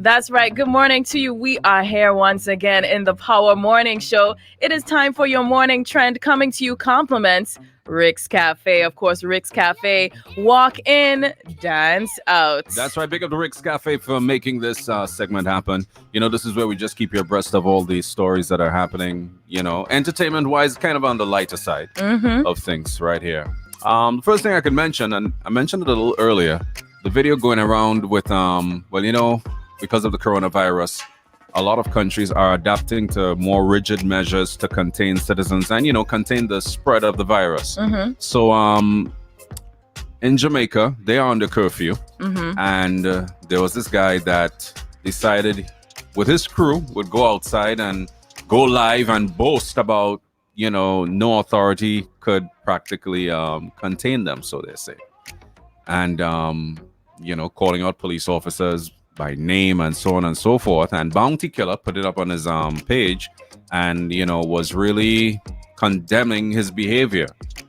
That's right. Good morning to you. We are here once again in the Power Morning Show. It is time for your morning trend, coming to you compliments Rick's Cafe. Of course, Rick's Cafe. Walk in, dance out. That's right. Big up to Rick's Cafe for making this segment happen. You know, this is where we just keep you abreast of all these stories that are happening, you know, entertainment-wise, kind of on the lighter side of things right here. The first thing I could mention, and I mentioned it a little earlier, the video going around with, well, you know, because of the coronavirus, a lot of countries are adapting to more rigid measures to contain citizens and, you know, contain the spread of the virus. So in Jamaica, they are under curfew. And there was this guy that decided with his crew would go outside and go live and boast about, you know, no authority could practically contain them, so they say. And, you know, calling out police officers by name and so on and so forth. And Bounty Killer put it up on his page and, you know, was really condemning his behavior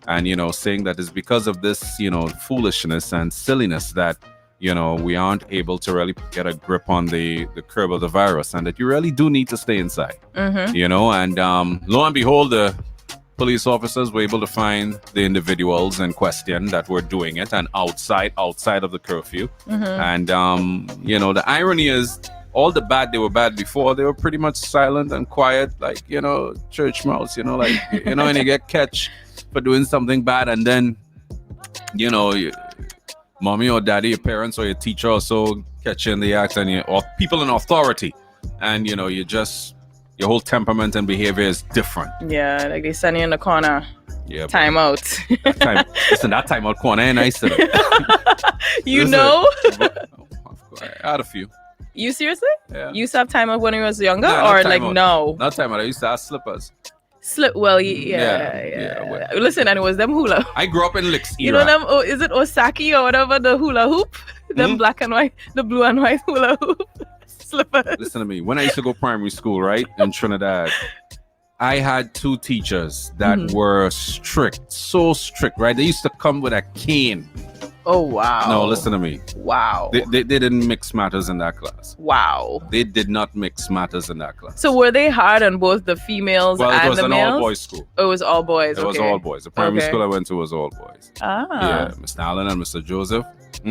and, you know, saying that it's because of this, you know, foolishness and silliness that, you know, we aren't able to really get a grip on the curb of the virus and that you really do need to stay inside, you know, and lo and behold, the police officers were able to find the individuals in question that were doing it and outside of the curfew. And, you know, the irony is all the bad, they were bad before, they were pretty much silent and quiet, like, you know, church mouse, you know, like, you know, and you get catch for doing something bad and then, you know, mommy or daddy, your parents or your teacher or so catch you in the act and or people in authority and, you know, you just, your whole temperament and behavior is different. Yeah, like they send you in the corner. Yeah. Time out. That time out corner ain't nice today. You know? I had a few. You seriously? Yeah. You used to have time out when you was younger or like out. no? Not time out. I used to have slippers. Well, yeah. Listen, and it was them hula. I grew up in Licks era. You know them, is it Osaki or whatever, the hula hoop? Them black and white, the blue and white hula hoop. Slippers. Listen to me. When I used to go primary school, right, in Trinidad, I had two teachers that were strict, so strict, right? They used to come with a cane. Oh, wow. No, listen to me. Wow. They didn't mix matters in that class. Wow. They did not mix matters in that class. So were they hard on both the females and the males? Well, it was an all-boys school. Oh, it was all boys. It was all boys. The primary school I went to was all boys. Ah. Yeah, Mr. Allen and Mr. Joseph.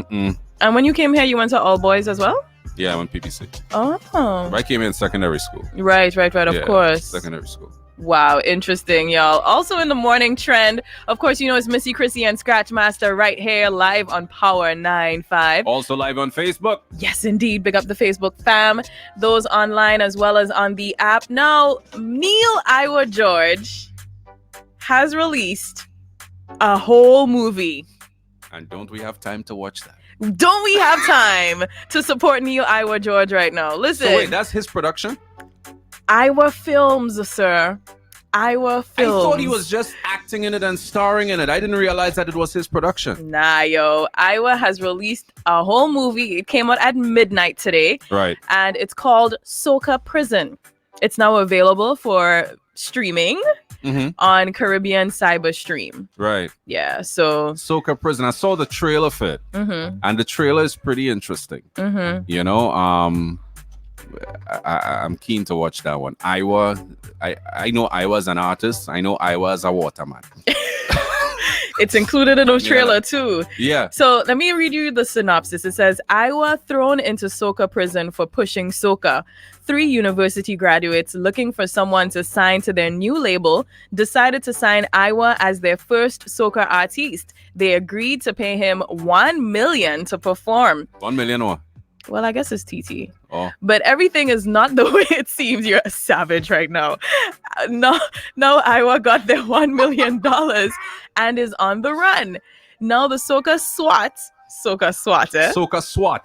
And when you came here, you went to all boys as well? Yeah, I went PPC. Oh. I came in secondary school. Right, of course. Secondary school. Wow, interesting, y'all. Also in the morning trend, of course, you know, it's Msy.Chrissy and Scratchmaster right here live on Power 95. Also live on Facebook. Yes, indeed. Big up the Facebook fam. Those online as well as on the app. Now, Neil Iwer George has released a whole movie. And don't we have time to watch that? Don't we have time to support Neil Iwer George right now? Listen. So wait, that's his production? Iwer Films, sir. Iwer Films. I thought he was just acting in it and starring in it. I didn't realize that it was his production. Nah, yo. Iwer has released a whole movie. It came out at midnight today. Right. And it's called Soca Prison. It's now available for streaming on Caribbean Cyber Stream. Right. Yeah, so... Soca Prison. I saw the trailer for it. And the trailer is pretty interesting. You know, I'm keen to watch that one. Iwer, I know Iwer's an artist. I know Iwer's a waterman. It's included in the trailer too. Yeah. So let me read you the synopsis. It says, Iwer thrown into soca prison for pushing soca. 3 university graduates looking for someone to sign to their new label decided to sign Iwer as their first soca artiste. They agreed to pay him $1 million to perform. $1 million or? Well, I guess it's TT. Oh. But everything is not the way it seems. You're a savage right now. No, Iwer got their $1 million and is on the run. Now the Soca SWAT, Soca SWAT.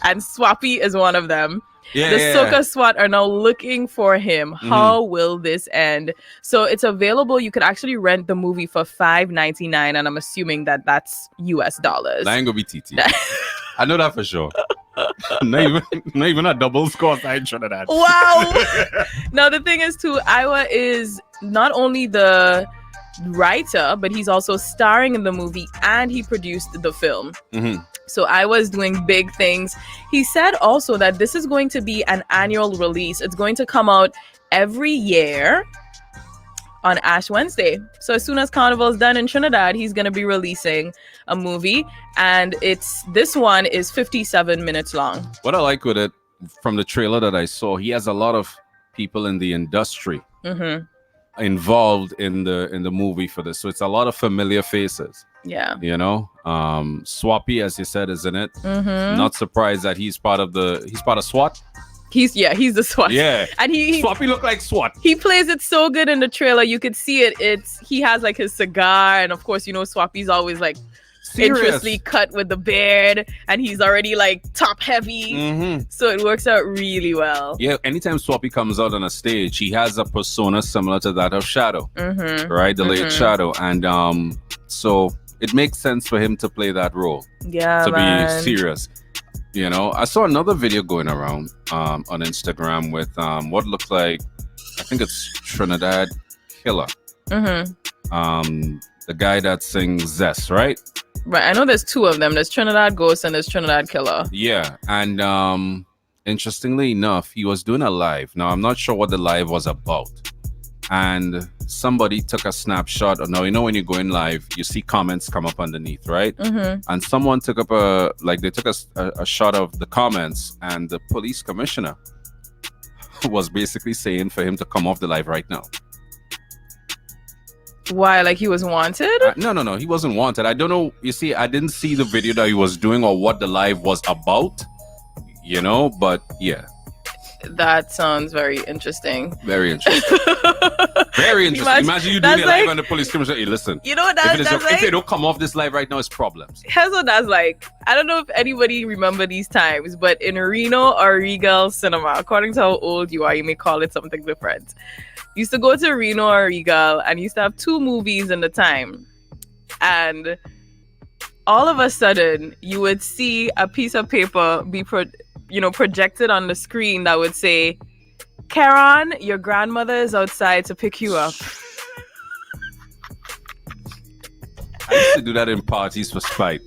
And Swappy is one of them. Yeah, the Soca SWAT SWAT are now looking for him. How will this end? So it's available. You could actually rent the movie for $5.99, and I'm assuming that that's US dollars. That ain't gonna be TT. I know that for sure. not even a double score side Trinidad. Wow. Now the thing is too, Iwer is not only the writer, but he's also starring in the movie and he produced the film. So I was doing big things. He said also that this is going to be an annual release. It's going to come out every year on Ash Wednesday. So as soon as Carnival's done in Trinidad, he's going to be releasing a movie, and this one is 57 minutes long. What I like with it, from the trailer that I saw, he has a lot of people in the industry involved in the movie for this. So it's a lot of familiar faces. Yeah. You know, Swappy, as you said, is in it. Not surprised that he's part of SWAT. He's the SWAT. Yeah. And Swappy look like SWAT. He plays it so good in the trailer. You could see it. He has like his cigar, and of course, you know, Swappy's always like seriously cut with the beard, and he's already like top heavy. So it works out really well. Yeah, anytime Swappy comes out on a stage, he has a persona similar to that of Shadow. Right? The late Shadow. And so it makes sense for him to play that role. Yeah. To be serious. You know, I saw another video going around on Instagram with what looks like, I think it's Trinidad Killer. The guy that sings Zest, right? Right. I know there's two of them. There's Trinidad Ghost and there's Trinidad Killer. Yeah. And interestingly enough, he was doing a live. Now, I'm not sure what the live was about. And somebody took a snapshot. Now, you know, when you go in live, you see comments come up underneath, right? And someone took up a shot of the comments, and the police commissioner was basically saying for him to come off the live right now. Why? Like he was wanted? No. He wasn't wanted. I don't know. You see, I didn't see the video that he was doing or what the live was about, you know, but yeah. That sounds very interesting. Very interesting. Very interesting. Imagine you doing a live and the police come and say, hey, listen. You know what if they don't come off this live right now, it's problems. Here's what that's like. I don't know if anybody remember these times, but in Reno or Regal Cinema, according to how old you are, you may call it something different. Used to go to Reno or Regal and used to have two movies in the time. And all of a sudden, you would see a piece of paper be projected on the screen that would say, Karen, your grandmother is outside to pick you up. I used to do that in parties for spite.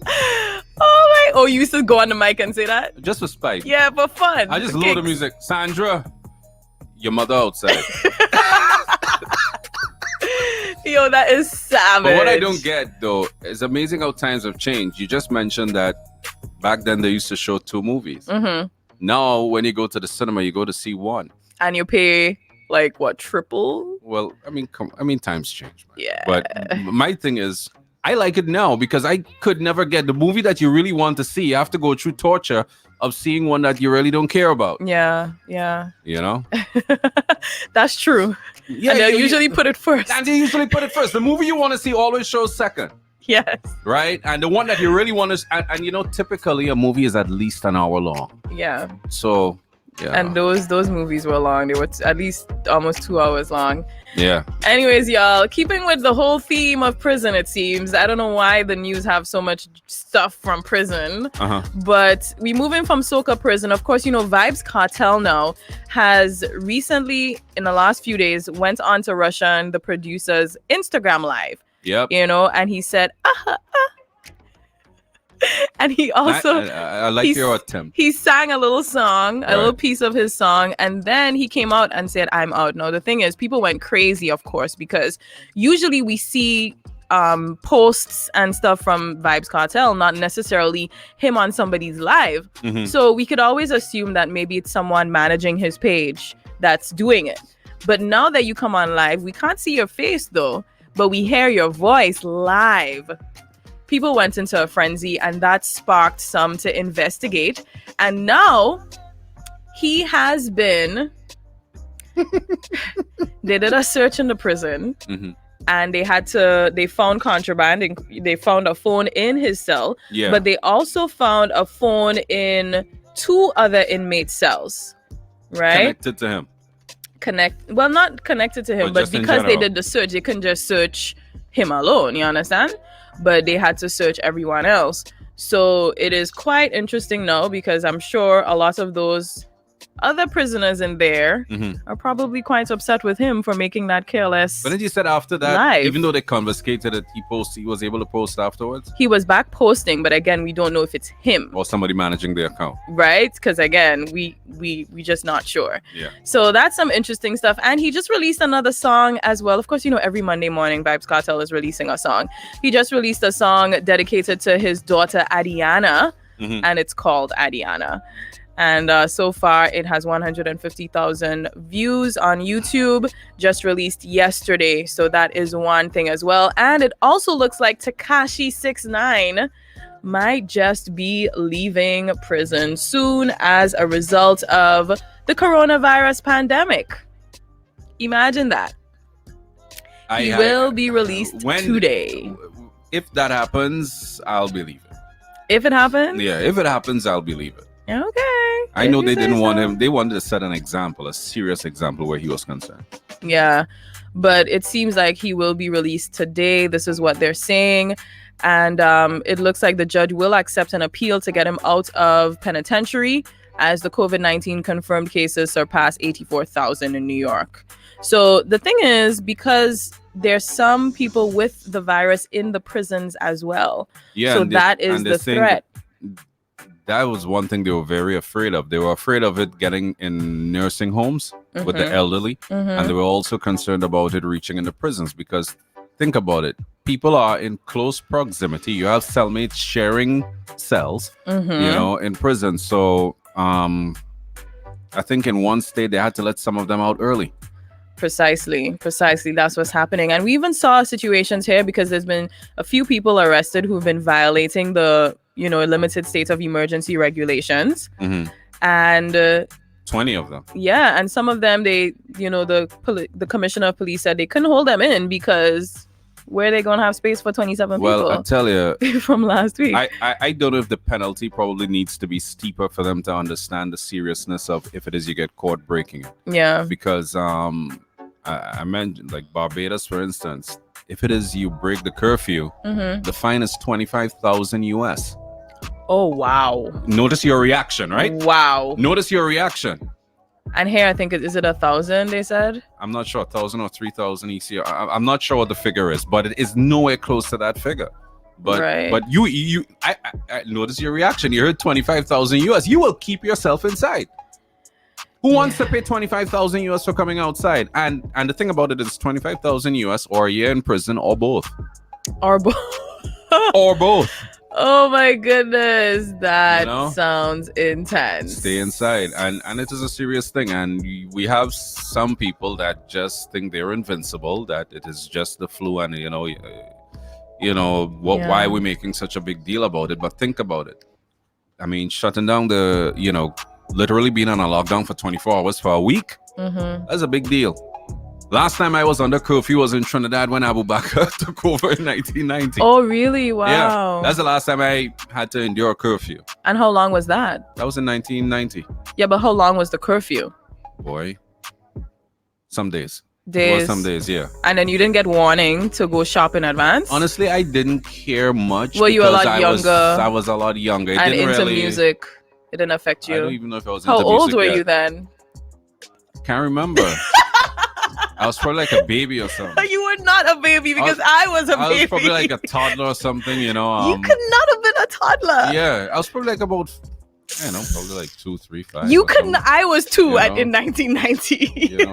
Oh, you used to go on the mic and say that? Just for spite. Yeah, for fun. I just load the music. Sandra, your mother outside. Yo, that is savage. But what I don't get, though, is amazing how times have changed. You just mentioned that back then they used to show two movies. Now, when you go to the cinema, you go to see one. And you pay, like, what, triple? Well, I mean, times change, man. Yeah. But my thing is, I like it now because I could never get the movie that you really want to see. You have to go through torture of seeing one that you really don't care about. Yeah. You know? That's true. Yeah, and they'll usually put it first. And they usually put it first. The movie you want to see always shows second. Yes. Right? And the one that you really want to... And you know, typically a movie is at least an hour long. Yeah. So... yeah. And those movies were long. They were at least almost 2 hours long. Yeah. Anyways, y'all, keeping with the whole theme of prison, it seems. I don't know why the news have so much stuff from prison. But we moving from soca prison. Of course, you know, Vybz Kartel now has recently, in the last few days, went on to Russia and the producer's Instagram Live. Yep. You know, and he said, and he also I like your attempt. He sang a little song, a little piece of his song, and then he came out and said, I'm out. Now, the thing is, people went crazy, of course, because usually we see posts and stuff from Vybz Kartel, not necessarily him on somebody's live. So we could always assume that maybe it's someone managing his page that's doing it. But now that you come on live, we can't see your face though, but we hear your voice live. People went into a frenzy, and that sparked some to investigate. And now he has been... They did a search in the prison, and they found contraband. And they found a phone in his cell, but they also found a phone in 2 other inmate cells, right? Connected to him. Well, not connected to him, but because they did the search, they couldn't just search him alone, you understand? But they had to search everyone else. So it is quite interesting now, because I'm sure a lot of those other prisoners in there are probably quite upset with him for making that careless. But then you said after that, live. even though they confiscated it, he was able to post afterwards? He was back posting, but again, we don't know if it's him or somebody managing the account. Right? Because again, we just not sure. Yeah. So that's some interesting stuff. And he just released another song as well. Of course, you know, every Monday morning, Vybz Kartel is releasing a song. He just released a song dedicated to his daughter, Adiana, and it's called Adiana. And so far, it has 150,000 views on YouTube, just released yesterday. So that is one thing as well. And it also looks like Tekashi 6ix9ine might just be leaving prison soon as a result of the coronavirus pandemic. Imagine that. He will be released today. If that happens, I'll believe it. If it happens? Yeah, if it happens, I'll believe it. Okay. I know they didn't want him. They wanted to set an example, a serious example where he was concerned. Yeah, but it seems like he will be released today. This is what they're saying. And it looks like the judge will accept an appeal to get him out of penitentiary as the COVID-19 confirmed cases surpass 84,000 in New York. So the thing is, because there's some people with the virus in the prisons as well. Yeah, so that is the threat. That was one thing they were very afraid of. They were afraid of it getting in nursing homes with the elderly. And they were also concerned about it reaching in the prisons because think about it. People are in close proximity. You have cellmates sharing cells, you know, in prison. So I think in one state, they had to let some of them out early. Precisely. That's what's happening. And we even saw situations here because there's been a few people arrested who've been violating the, you know, limited state of emergency regulations. And 20 of them. Yeah. And some of them, they, you know, the commissioner of police said they couldn't hold them in because where are they going to have space for 27 people? Well, I tell you. From last week. I don't know if the penalty probably needs to be steeper for them to understand the seriousness of if it is you get caught breaking it. Yeah. Because I mentioned like Barbados, for instance, if it is you break the curfew, the fine is 25,000 US. Oh, wow. Notice your reaction, right? Wow. Notice your reaction. And here, I think, is it 1,000, they said? I'm not sure, 1,000 or 3,000 ECR. I'm not sure what the figure is, but it is nowhere close to that figure. But I notice your reaction. You heard 25,000 US. You will keep yourself inside. Who wants to pay 25,000 US for coming outside? And the thing about it is 25,000 US or a year in prison or both. Or both. Or both. Oh my goodness, that sounds intense. Stay inside, and it is a serious thing. And we have some people that just think they're invincible, that it is just the flu, and why are we making such a big deal about it? But think about it. I mean, shutting down literally being on a lockdown for 24 hours for a week, that's a big deal. Last time I was under curfew was in Trinidad when Abu Bakr took over in 1990. Oh, really? Wow. Yeah, that's the last time I had to endure curfew. And how long was that? That was in 1990. Yeah, but how long was the curfew? Boy, some days. Some days, yeah. And then you didn't get warning to go shop in advance? Honestly, I didn't care much. Were you a lot younger? I was a lot younger. And into music. It didn't affect you. I don't even know if I was into music. How old were you then? Can't remember. I was probably like a baby or something. You were not a baby because I was a baby. I was probably like a toddler or something, you could not have been a toddler. Yeah, I was probably like about, probably like 2, 3, 5. You couldn't. I was 2 in 1990.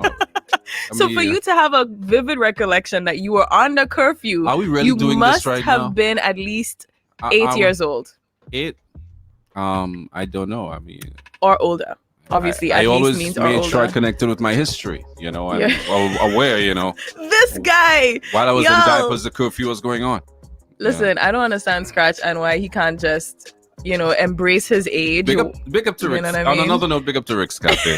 So for you to have a vivid recollection that you were under curfew, are we really doing this right now? You must have been at least 8 years old. 8? I don't know. I mean, or older. Obviously, I always made sure I connected with my history, and aware, This guy. While I was in diapers, the curfew was going on. Listen, I don't understand Scratch and why he can't just, embrace his age. Big up to Rick. On another note, big up to Rick's Cafe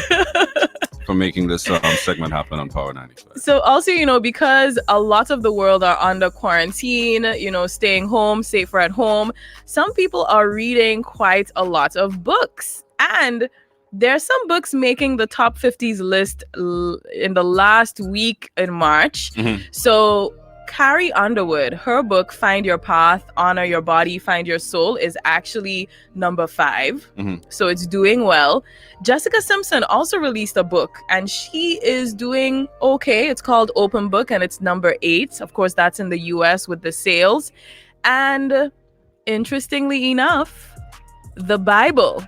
for making this segment happen on Power 95. So also, because a lot of the world are under quarantine, staying home, safer at home, some people are reading quite a lot of books. And there are some books making the top 50s list in the last week in March. So Carrie Underwood, her book, Find Your Path, Honor Your Body, Find Your Soul, is actually number 5. So it's doing well. Jessica Simpson also released a book, and she is doing okay. It's called Open Book, and it's number 8. Of course, that's in the US with the sales. And interestingly enough, the Bible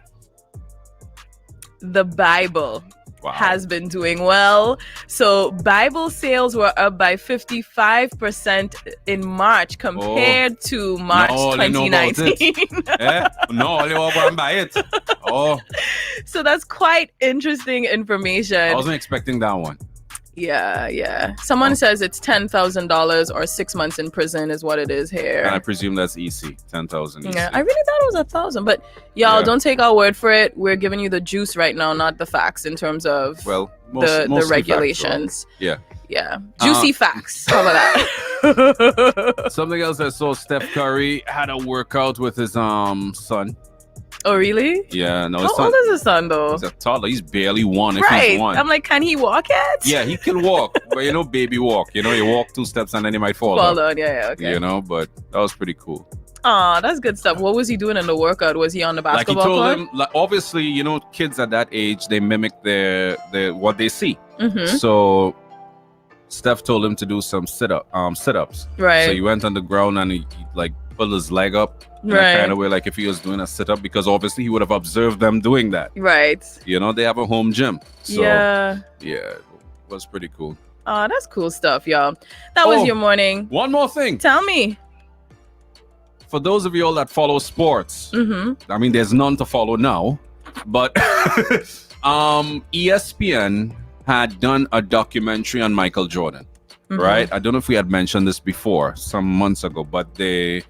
has been doing well. So Bible sales were up by 55% in March compared to March 2019. No, only one buy it. Oh, so that's quite interesting information. I wasn't expecting that one. Yeah. Someone says it's $10,000 or 6 months in prison is what it is here. And I presume that's EC, 10,000 EC. Yeah, I really thought it was 1,000, but y'all don't take our word for it. We're giving you the juice right now, not the facts in terms of the regulations. Facts, yeah. Juicy facts. How about that? Something else I saw, Steph Curry had a workout with his son. Oh, really? Yeah, no. How old is his son, though? He's a toddler. He's barely one. Right. If he's one. I'm like, can he walk yet? Yeah, he can walk. But, baby walk. You walk 2 steps and then he might fall down. Yeah, okay. But that was pretty cool. Aw, that's good stuff. What was he doing in the workout? Was he on the basketball court? Him, obviously, kids at that age, they mimic their what they see. Mm-hmm. So Steph told him to do some sit-ups. Right. So he went on the ground and he pulled his leg up. In a kind of way, like if he was doing a sit-up, because obviously he would have observed them doing that. Right. They have a home gym. So, yeah, it was pretty cool. Oh, that's cool stuff, y'all. That was your morning. One more thing. Tell me. For those of you all that follow sports, I mean, there's none to follow now, but ESPN had done a documentary on Michael Jordan, right? I don't know if we had mentioned this before some months ago, but they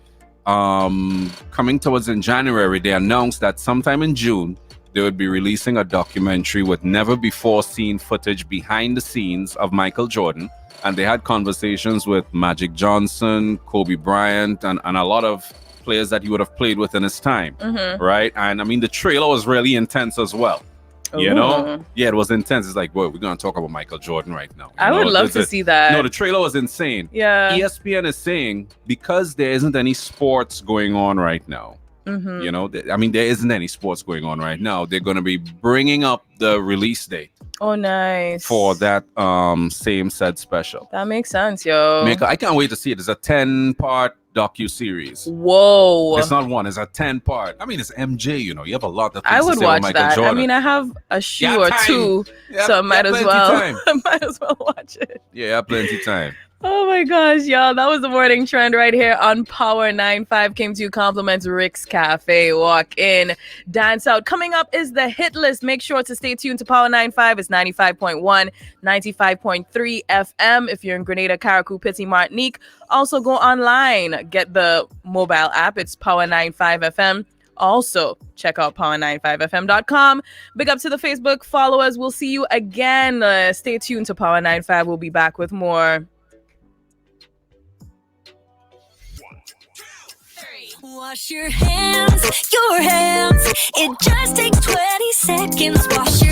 coming towards in January, they announced that sometime in June they would be releasing a documentary with never before seen footage behind the scenes of Michael Jordan. And they had conversations with Magic Johnson, Kobe Bryant, and a lot of players that he would have played with in his time, right? And I mean, the trailer was really intense as well. Yeah, it was intense. It's like, we're going to talk about Michael Jordan right now. I would love to see that. No, the trailer was insane. Yeah. ESPN is saying because there isn't any sports going on right now, I mean, there isn't any sports going on right now. They're going to be bringing up the release date. Oh, nice. For that same said special. That makes sense, yo. I can't wait to see it. It's a 10-part docu-series. Whoa. It's not one. It's a 10-part. I mean, it's MJ, you have a lot of things I would to say watch about Michael that. Jordan. I mean, I have a shoe or two, so I might as well. I might as well watch it. Yeah, plenty time. Oh my gosh, y'all. That was the morning trend right here on Power 95. Came to you compliments Rick's Cafe. Walk in, dance out. Coming up is the hit list. Make sure to stay tuned to Power 95. It's 95.1, 95.3 FM if you're in Grenada, Carriacou, Pitsy, Martinique. Also go online. Get the mobile app. It's Power 95 FM. Also, check out power95fm.com. Big up to the Facebook followers. We'll see you again. Stay tuned to Power 95. We'll be back with more. Wash your hands. It just takes 20 seconds. Wash your